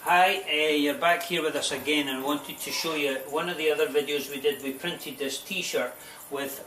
Hi, you're back here with us again, and I wanted to show you one of the other videos we did. We printed this t-shirt with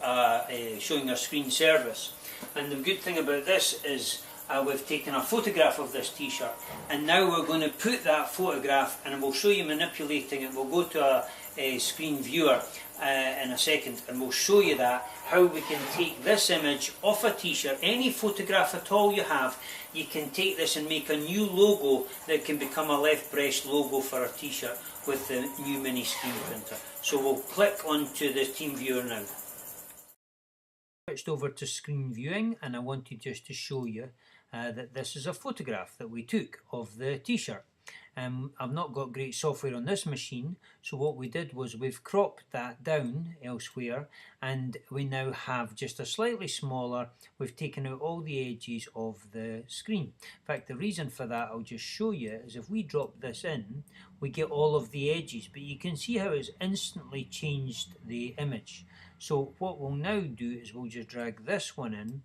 showing our screen service, and the good thing about this is we've taken a photograph of this t-shirt, and now we're going to put that photograph, and we'll show you manipulating it. We'll go to a screen viewer in a second, and we'll show you that, how we can take this image off a t-shirt, any photograph at all you have. You can take this and make a new logo that can become a left breast logo for a t-shirt with the new MiScreen printer. So we'll click onto the team viewer now. Switched over to screen viewing, and I wanted just to show you that this is a photograph that we took of the t-shirt. I've not got great software on this machine, so what we did was we've cropped that down elsewhere, and we now have just a slightly smaller. We've taken out all the edges of the screen. In fact, the reason for that I'll just show you is if we drop this in, we get all of the edges, but you can see how it's instantly changed the image. So what we'll now do is we'll just drag this one in,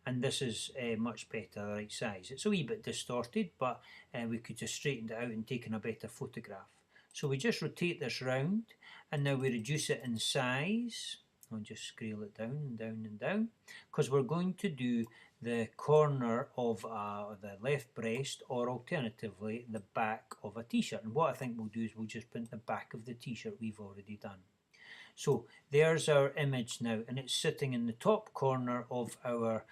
and this is much better, the right size. It's a wee bit distorted, but we could just straighten it out and taken a better photograph. So we just rotate this round, and now we reduce it in size. I'll just scale it down and down and down, because we're going to do the corner of the left breast, or alternatively the back of a t-shirt. And what I think we'll do is we'll just print the back of the t-shirt we've already done. So there's our image now, and it's sitting in the top corner of our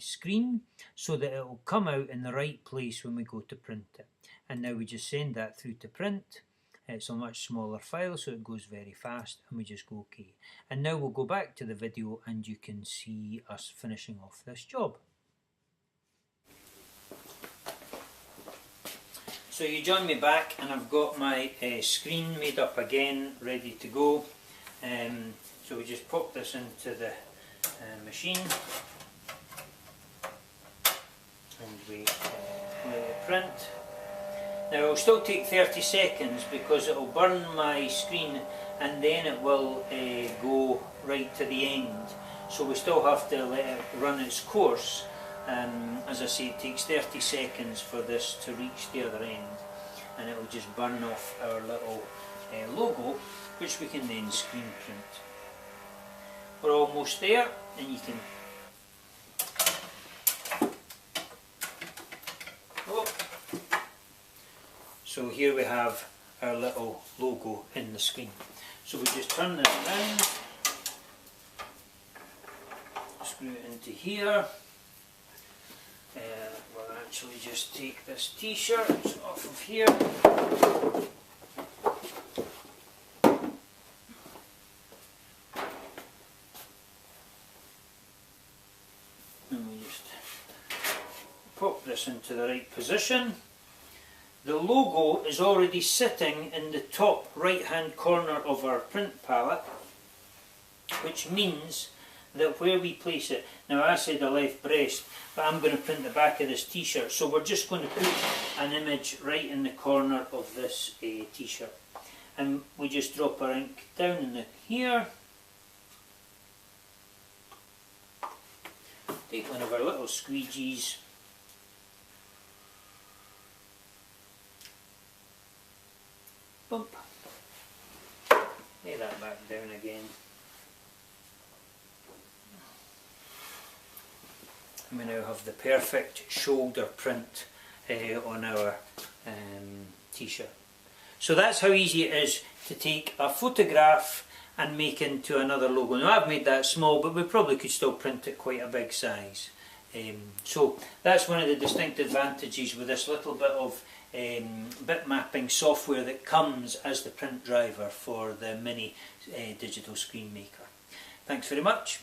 screen, so that it will come out in the right place when we go to print it. And now we just send that through to print. It's a much smaller file, so it goes very fast, and we just go OK. And now we'll go back to the video, and you can see us finishing off this job. So you join me back, and I've got my screen made up again, ready to go. So we just pop this into the machine, and we let it print. Now it will still take 30 seconds because it will burn my screen, and then it will go right to the end. So we still have to let it run its course. As I say, it takes 30 seconds for this to reach the other end, and it will just burn off our little logo, which we can then screen print. We're almost there, and you can so here we have our little logo in the screen. So we just turn this around, screw it into here. We'll actually just take this t-shirt off of here. And we just pop this into the right position. The logo is already sitting in the top right hand corner of our print palette, which means that where we place it, now I said the left breast, but I'm going to print the back of this t-shirt, so we're just going to put an image right in the corner of this t-shirt, and we just drop our ink down in here, take one of our little squeegees, bump, lay that back down again. And we now have the perfect shoulder print on our t-shirt. So that's how easy it is to take a photograph and make into another logo. Now I've made that small, but we probably could still print it quite a big size. So that's one of the distinct advantages with this little bit of bit mapping software that comes as the print driver for the Mini digital screen maker. Thanks very much.